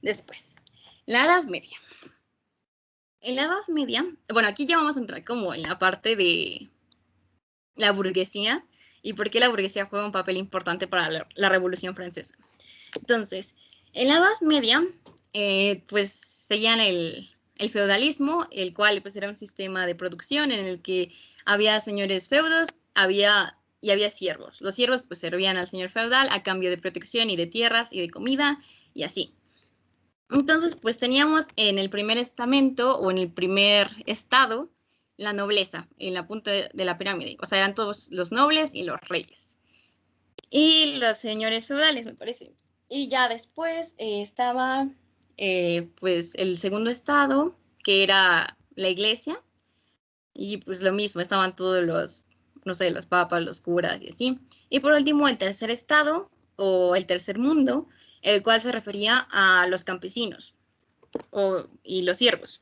Después, la Edad Media. En la Edad Media, bueno, aquí ya vamos a entrar como en la parte de la burguesía y por qué la burguesía juega un papel importante para la Revolución Francesa. Entonces, en la Edad Media, pues seguían el feudalismo, el cual pues era un sistema de producción en el que había señores feudos, había siervos. Los siervos pues servían al señor feudal a cambio de protección y de tierras y de comida y así. Entonces, pues teníamos en el primer estamento o en el primer estado la nobleza en la punta de la pirámide. O sea, eran todos los nobles y los reyes. Y los señores feudales, me parece. Y ya después estaba pues el segundo estado, que era la iglesia. Y pues lo mismo, estaban todos los, no sé, los papas, los curas y así. Y por último, el tercer estado o el tercer mundo, el cual se refería a los campesinos y los siervos.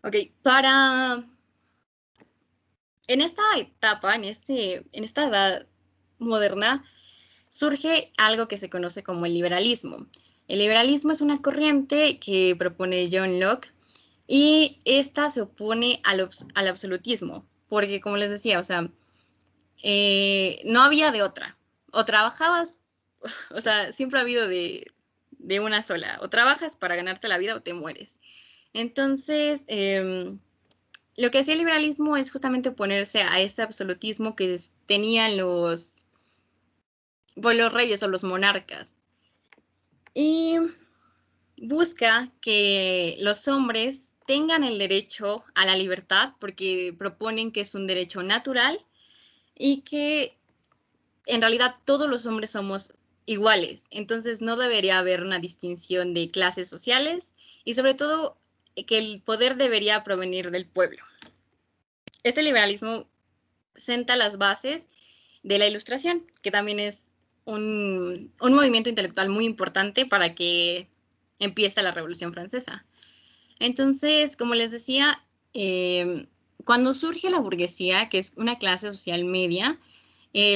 Ok, en esta etapa, en esta edad moderna, surge algo que se conoce como el liberalismo. El liberalismo es una corriente que propone John Locke y esta se opone al absolutismo, porque como les decía, o sea, no había de otra. O trabajabas, o sea, siempre ha habido de una sola. O trabajas para ganarte la vida o te mueres. Entonces, lo que hacía el liberalismo es justamente oponerse a ese absolutismo que tenían los reyes o los monarcas. Y busca que los hombres tengan el derecho a la libertad porque proponen que es un derecho natural y que en realidad todos los hombres somos iguales, entonces no debería haber una distinción de clases sociales y sobre todo que el poder debería provenir del pueblo. Este liberalismo senta las bases de la Ilustración, que también es un movimiento intelectual muy importante para que empiece la Revolución Francesa. Entonces, como les decía, cuando surge la burguesía, que es una clase social media,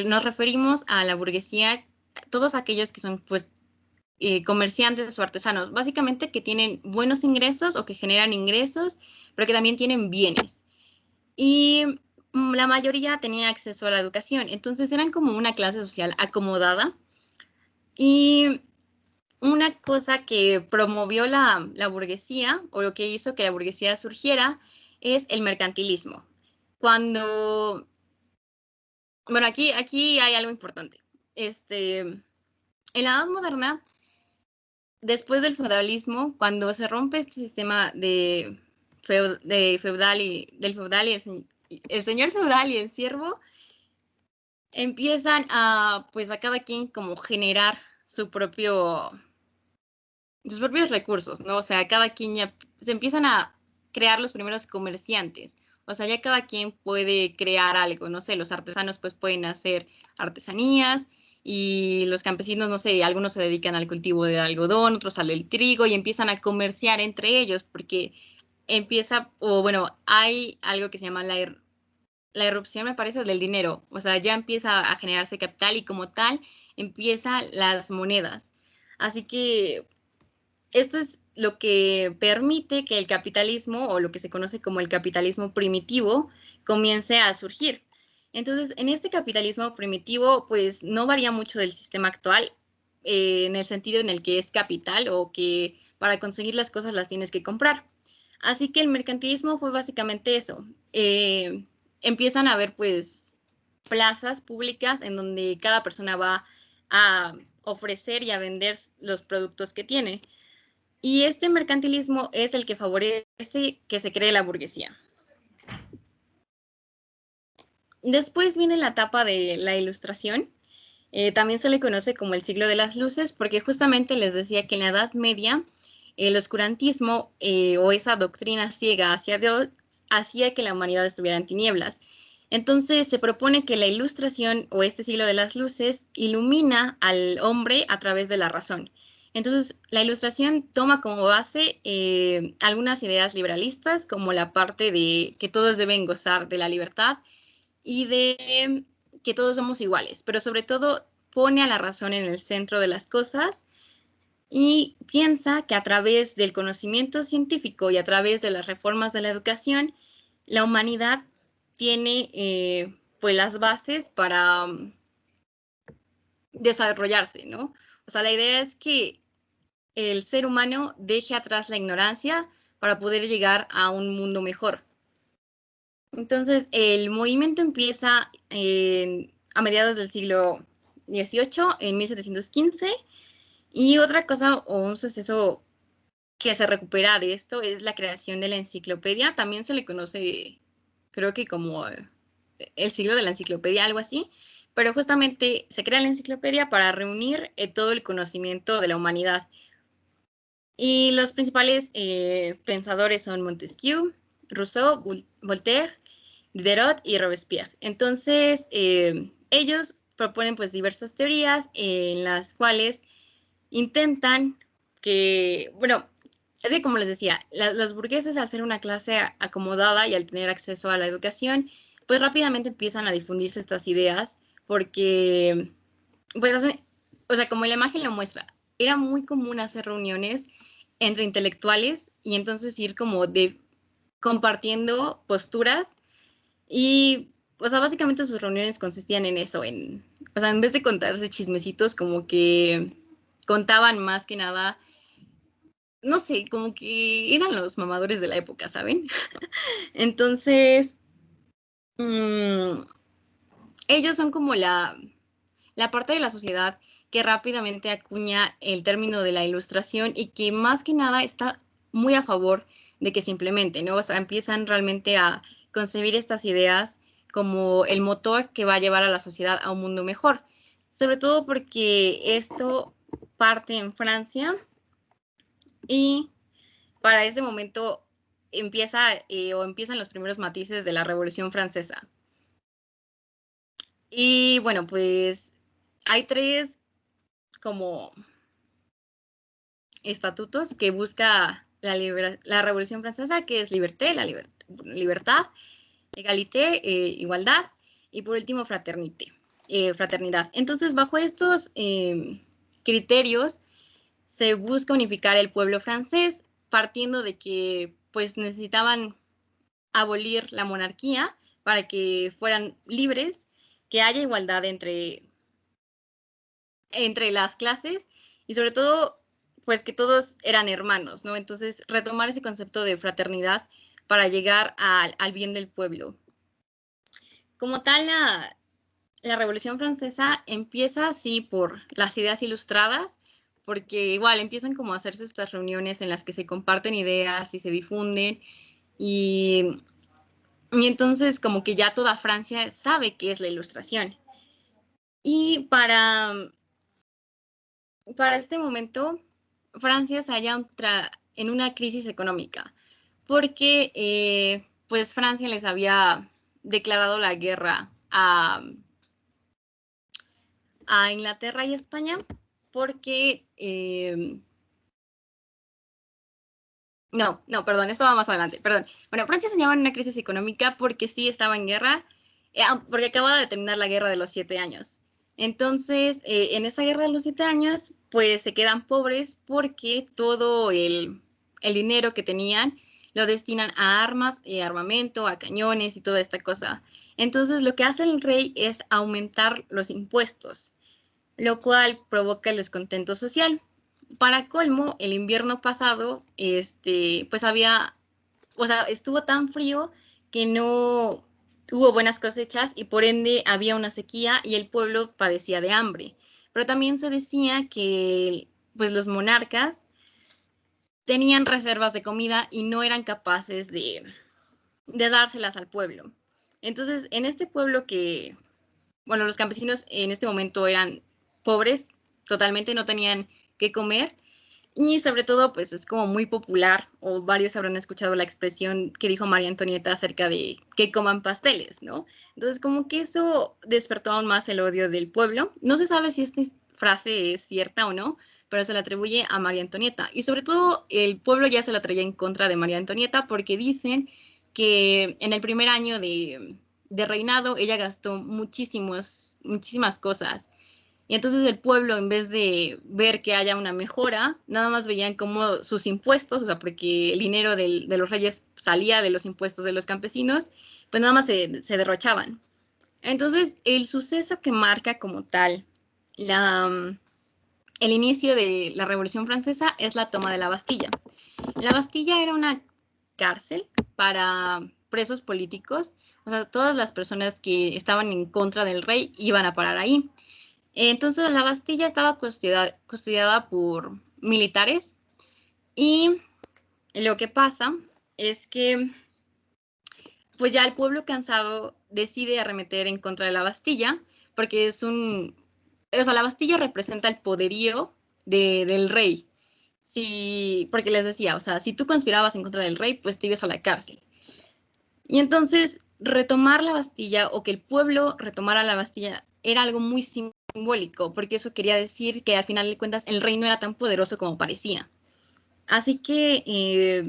nos referimos a la burguesía, todos aquellos que son pues comerciantes o artesanos, básicamente que tienen buenos ingresos o que generan ingresos, pero que también tienen bienes. Y la mayoría tenía acceso a la educación, entonces eran como una clase social acomodada. Y una cosa que promovió la burguesía, o lo que hizo que la burguesía surgiera, es el mercantilismo. Bueno, aquí hay algo importante. En la Edad Moderna, después del feudalismo, cuando se rompe este sistema del feudal y el señor feudal y el siervo, empiezan pues a cada quien como generar sus propios recursos, ¿no? O sea, cada quien ya se empiezan a crear los primeros comerciantes. O sea, ya cada quien puede crear algo, no sé, los artesanos pues pueden hacer artesanías y los campesinos, no sé, algunos se dedican al cultivo de algodón, otros al del trigo y empiezan a comerciar entre ellos porque hay algo que se llama la irrupción, me parece, del dinero. O sea, ya empieza a generarse capital y como tal empiezan las monedas. Así que esto es lo que permite que el capitalismo, o lo que se conoce como el capitalismo primitivo, comience a surgir. Entonces, en este capitalismo primitivo, pues no varía mucho del sistema actual, en el sentido en el que es capital o que para conseguir las cosas las tienes que comprar. Así que el mercantilismo fue básicamente eso. Empiezan a haber, pues, plazas públicas en donde cada persona va a ofrecer y a vender los productos que tiene. Y este mercantilismo es el que favorece que se cree la burguesía. Después viene la etapa de la Ilustración. También se le conoce como el siglo de las luces, porque justamente les decía que en la Edad Media el oscurantismo o esa doctrina ciega hacia Dios hacía que la humanidad estuviera en tinieblas. Entonces se propone que la Ilustración o este siglo de las luces ilumina al hombre a través de la razón. Entonces, la Ilustración toma como base algunas ideas liberalistas, como la parte de que todos deben gozar de la libertad y de que todos somos iguales, pero sobre todo pone a la razón en el centro de las cosas y piensa que a través del conocimiento científico y a través de las reformas de la educación, la humanidad tiene pues las bases para desarrollarse, ¿no? O sea, la idea es que el ser humano deje atrás la ignorancia para poder llegar a un mundo mejor. Entonces, el movimiento empieza a mediados del siglo XVIII, en 1715, y otra cosa o un suceso que se recupera de esto es la creación de la enciclopedia. También se le conoce, creo que como el siglo de la enciclopedia, algo así, pero justamente se crea la enciclopedia para reunir todo el conocimiento de la humanidad. Y los principales pensadores son Montesquieu, Rousseau, Voltaire, Diderot y Robespierre. Entonces, ellos proponen pues diversas teorías en las cuales intentan que, bueno, es que como les decía, los burgueses al ser una clase acomodada y al tener acceso a la educación, pues rápidamente empiezan a difundirse estas ideas porque, pues, o sea, como la imagen lo muestra, era muy común hacer reuniones entre intelectuales y entonces ir como de compartiendo posturas y, o sea, básicamente sus reuniones consistían en eso, o sea, en vez de contarse chismecitos, como que contaban más que nada, no sé, como que eran los mamadores de la época, ¿saben? Entonces, mmm, ellos son como la parte de la sociedad que rápidamente acuña el término de la ilustración y que más que nada está muy a favor de que se implemente, ¿no? O sea, empiezan realmente a concebir estas ideas como el motor que va a llevar a la sociedad a un mundo mejor. Sobre todo porque esto parte en Francia y para ese momento empiezan los primeros matices de la Revolución Francesa. Y bueno, pues hay tres como estatutos que busca la Revolución Francesa, que es libertad, égalité, igualdad, y por último, fraternidad. Entonces, bajo estos criterios, se busca unificar el pueblo francés, partiendo de que pues necesitaban abolir la monarquía para que fueran libres, que haya igualdad entre las clases y sobre todo, pues que todos eran hermanos, ¿no? Entonces, retomar ese concepto de fraternidad para llegar al bien del pueblo. Como tal, la Revolución Francesa empieza así por las ideas ilustradas, porque igual empiezan como a hacerse estas reuniones en las que se comparten ideas y se difunden y entonces como que ya toda Francia sabe qué es la ilustración. Y para este momento, Francia se halla en una crisis económica, porque pues Francia les había declarado la guerra a Inglaterra y España, porque perdón, esto va más adelante, perdón. Bueno, Francia se hallaba en una crisis económica porque sí estaba en guerra, porque acababa de terminar la guerra de los 7 años. Entonces, en esa guerra de los 7 años, pues se quedan pobres porque todo el dinero que tenían lo destinan a armas, armamento, a cañones y toda esta cosa. Entonces, lo que hace el rey es aumentar los impuestos, lo cual provoca el descontento social. Para colmo, el invierno pasado, pues estuvo tan frío que no hubo buenas cosechas y por ende había una sequía y el pueblo padecía de hambre. Pero también se decía que pues los monarcas tenían reservas de comida y no eran capaces de dárselas al pueblo. Entonces, en este pueblo bueno, los campesinos en este momento eran pobres, totalmente no tenían qué comer. Y sobre todo, pues es como muy popular, o varios habrán escuchado la expresión que dijo María Antonieta acerca de que coman pasteles, ¿no? Entonces, como que eso despertó aún más el odio del pueblo. No se sabe si esta frase es cierta o no, pero se le atribuye a María Antonieta. Y sobre todo, el pueblo ya se la traía en contra de María Antonieta porque dicen que en el primer año de reinado ella gastó muchísimas cosas Y entonces el pueblo, en vez de ver que haya una mejora, nada más veían como sus impuestos, o sea, porque el dinero de los reyes salía de los impuestos de los campesinos, pues nada más se derrochaban. Entonces, el suceso que marca como tal el inicio de la Revolución Francesa es la toma de la Bastilla. La Bastilla era una cárcel para presos políticos, o sea, todas las personas que estaban en contra del rey iban a parar ahí. Entonces, la Bastilla estaba custodiada por militares y lo que pasa es que pues ya el pueblo cansado decide arremeter en contra de la Bastilla, porque o sea, la Bastilla representa el poderío del rey. Si, porque les decía, o sea, si tú conspirabas en contra del rey, pues te ibas a la cárcel. Y entonces, retomar la Bastilla o que el pueblo retomara la Bastilla era algo muy simbólico, porque eso quería decir que al final de cuentas el rey no era tan poderoso como parecía. Así que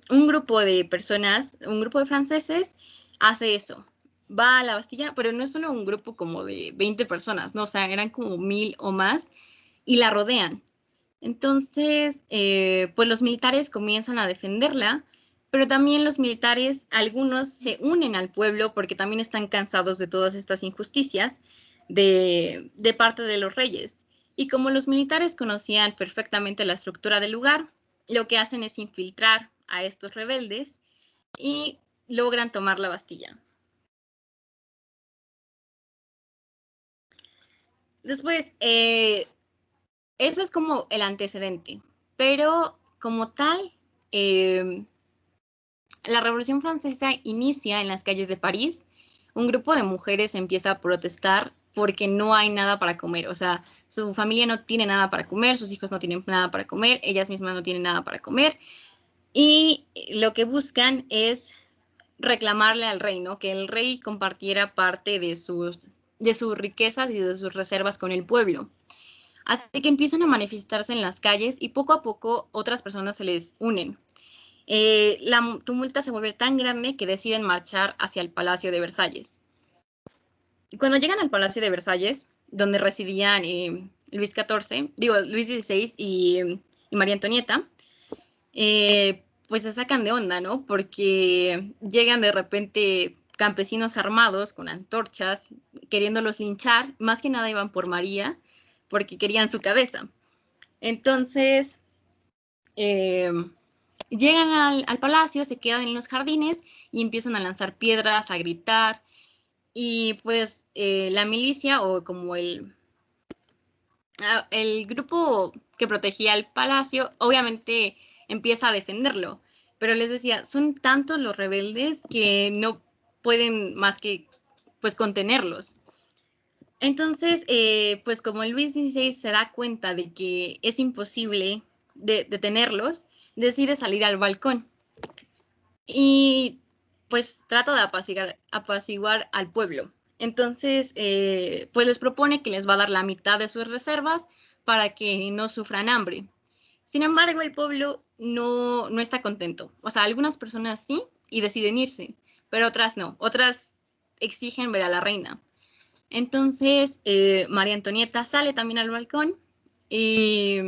un grupo de personas, un grupo de franceses, hace eso. Va a la Bastilla, pero no es solo un grupo como de 20 personas, ¿no? O sea, eran como 1000 o más y la rodean. Entonces, pues los militares comienzan a defenderla, pero también los militares, algunos se unen al pueblo porque también están cansados de todas estas injusticias de parte de los reyes. Y como los militares conocían perfectamente la estructura del lugar, lo que hacen es infiltrar a estos rebeldes y logran tomar la Bastilla. Después, eso es como el antecedente, pero como tal, eh, la Revolución Francesa inicia en las calles de París. Un grupo de mujeres empieza a protestar porque no hay nada para comer. O sea, su familia no tiene nada para comer, sus hijos no tienen nada para comer, ellas mismas no tienen nada para comer. Y lo que buscan es reclamarle al rey, ¿no? Que el rey compartiera parte de sus riquezas y de sus reservas con el pueblo. Así que empiezan a manifestarse en las calles y poco a poco otras personas se les unen. La tumulta se vuelve tan grande que deciden marchar hacia el Palacio de Versalles. Cuando llegan al Palacio de Versalles, donde residían Luis XVI y María Antonieta, pues se sacan de onda, ¿no? Porque llegan de repente campesinos armados con antorchas, queriéndolos linchar, más que nada iban por María, porque querían su cabeza. Entonces, eh, llegan al palacio, se quedan en los jardines y empiezan a lanzar piedras, a gritar. Y pues la milicia o como el grupo que protegía el palacio, obviamente empieza a defenderlo. Pero les decía, son tantos los rebeldes que no pueden más que pues contenerlos. Entonces, pues como Luis XVI se da cuenta de que es imposible detenerlos, decide salir al balcón y pues trata de apaciguar al pueblo. Entonces, pues les propone que les va a dar la mitad de sus reservas para que no sufran hambre. Sin embargo, el pueblo no está contento. O sea, algunas personas sí y deciden irse, pero otras no. Otras exigen ver a la reina. Entonces, María Antonieta sale también al balcón y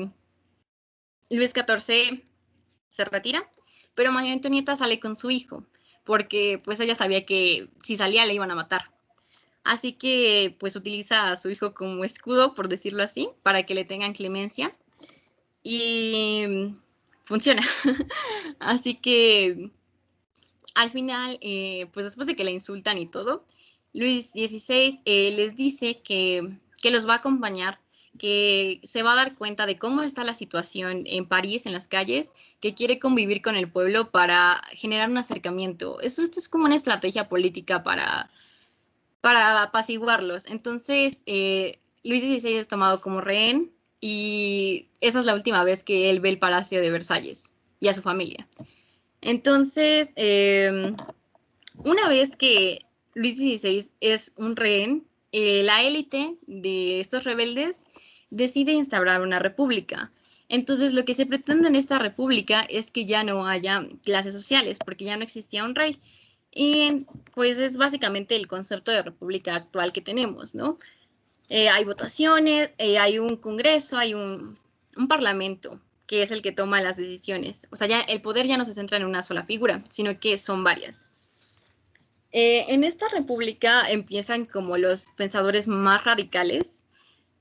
Luis XIV se retira, pero María Antonieta sale con su hijo, porque pues ella sabía que si salía le iban a matar. Así que pues utiliza a su hijo como escudo, por decirlo así, para que le tengan clemencia. Y funciona. Así que al final, pues después de que la insultan y todo, Luis XVI les dice que los va a acompañar, que se va a dar cuenta de cómo está la situación en París, en las calles, que quiere convivir con el pueblo para generar un acercamiento. Esto es como una estrategia política para apaciguarlos. Entonces, Luis XVI es tomado como rehén y esa es la última vez que él ve el Palacio de Versalles y a su familia. Entonces, una vez que Luis XVI es un rehén, la élite de estos rebeldes decide instaurar una república. Entonces, lo que se pretende en esta república es que ya no haya clases sociales, porque ya no existía un rey. Y pues es básicamente el concepto de república actual que tenemos, ¿no? Hay votaciones, hay un congreso, hay un parlamento que es el que toma las decisiones. O sea, ya el poder ya no se centra en una sola figura, sino que son varias. En esta república empiezan como los pensadores más radicales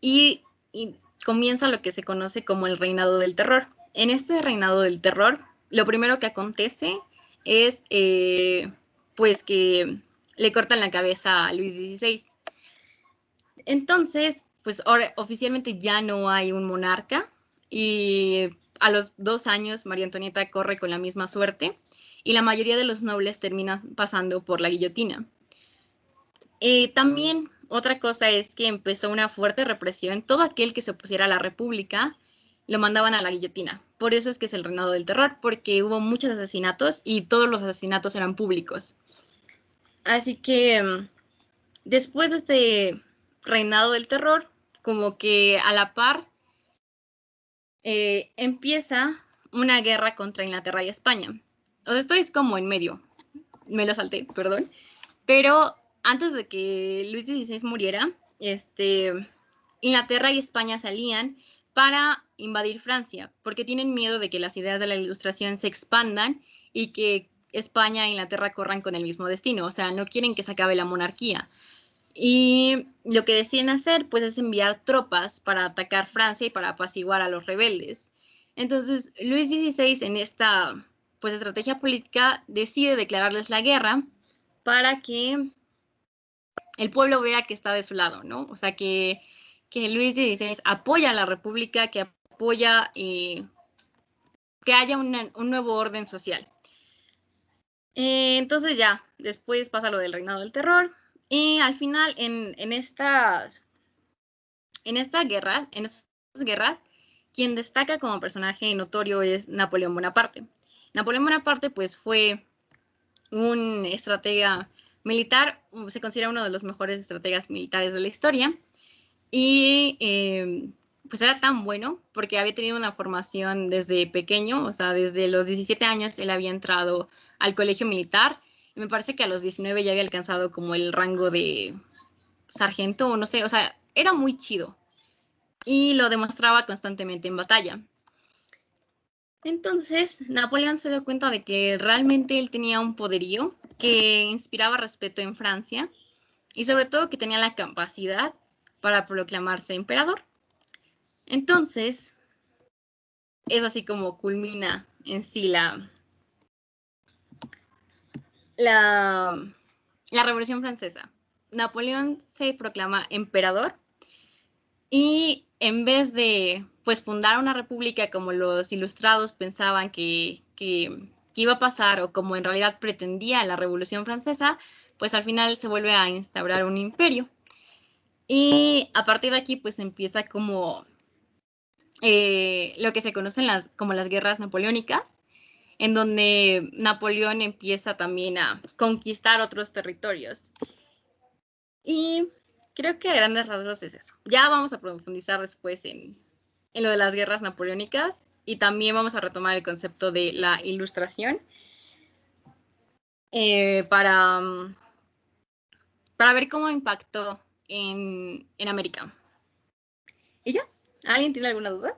y comienza lo que se conoce como el reinado del terror. En este reinado del terror, lo primero que acontece es pues que le cortan la cabeza a Luis XVI. Entonces, pues ahora oficialmente ya no hay un monarca y a los 2 años María Antonieta corre con la misma suerte y la mayoría de los nobles terminan pasando por la guillotina. También otra cosa es que empezó una fuerte represión. Todo aquel que se opusiera a la república lo mandaban a la guillotina. Por eso es que es el reinado del terror, porque hubo muchos asesinatos y todos los asesinatos eran públicos. Así que después de este reinado del terror, como que a la par empieza una guerra contra Inglaterra y España. O sea, esto es como en medio, me lo salté, perdón. Pero antes de que Luis XVI muriera, Inglaterra y España se alían para invadir Francia, porque tienen miedo de que las ideas de la Ilustración se expandan y que España e Inglaterra corran con el mismo destino. O sea, no quieren que se acabe la monarquía. Y lo que deciden hacer, pues, es enviar tropas para atacar Francia y para apaciguar a los rebeldes. Entonces, Luis XVI en esta, pues, estrategia política decide declararles la guerra para que el pueblo vea que está de su lado, ¿no? O sea, que Luis XVI apoya a la república, que apoya que haya un nuevo orden social. Entonces ya, después pasa lo del reinado del terror y al final en estas guerras, quien destaca como personaje notorio es Napoleón Bonaparte. Napoleón Bonaparte pues fue un estratega militar, se considera uno de los mejores estrategas militares de la historia y pues era tan bueno porque había tenido una formación desde pequeño, o sea, desde los 17 años él había entrado al colegio militar y me parece que a los 19 ya había alcanzado como el rango de sargento o no sé, o sea, era muy chido y lo demostraba constantemente en batalla. Entonces, Napoleón se dio cuenta de que realmente él tenía un poderío que inspiraba respeto en Francia y sobre todo que tenía la capacidad para proclamarse emperador. Entonces, es así como culmina en sí la Revolución Francesa. Napoleón se proclama emperador y en vez de pues fundar una república como los ilustrados pensaban que iba a pasar o como en realidad pretendía la Revolución Francesa, pues al final se vuelve a instaurar un imperio. Y a partir de aquí pues empieza como lo que se conocen como las guerras napoleónicas, en donde Napoleón empieza también a conquistar otros territorios. Y creo que a grandes rasgos es eso. Ya vamos a profundizar después en lo de las guerras napoleónicas y también vamos a retomar el concepto de la ilustración para ver cómo impactó en América. ¿Y ya? ¿Alguien tiene alguna duda?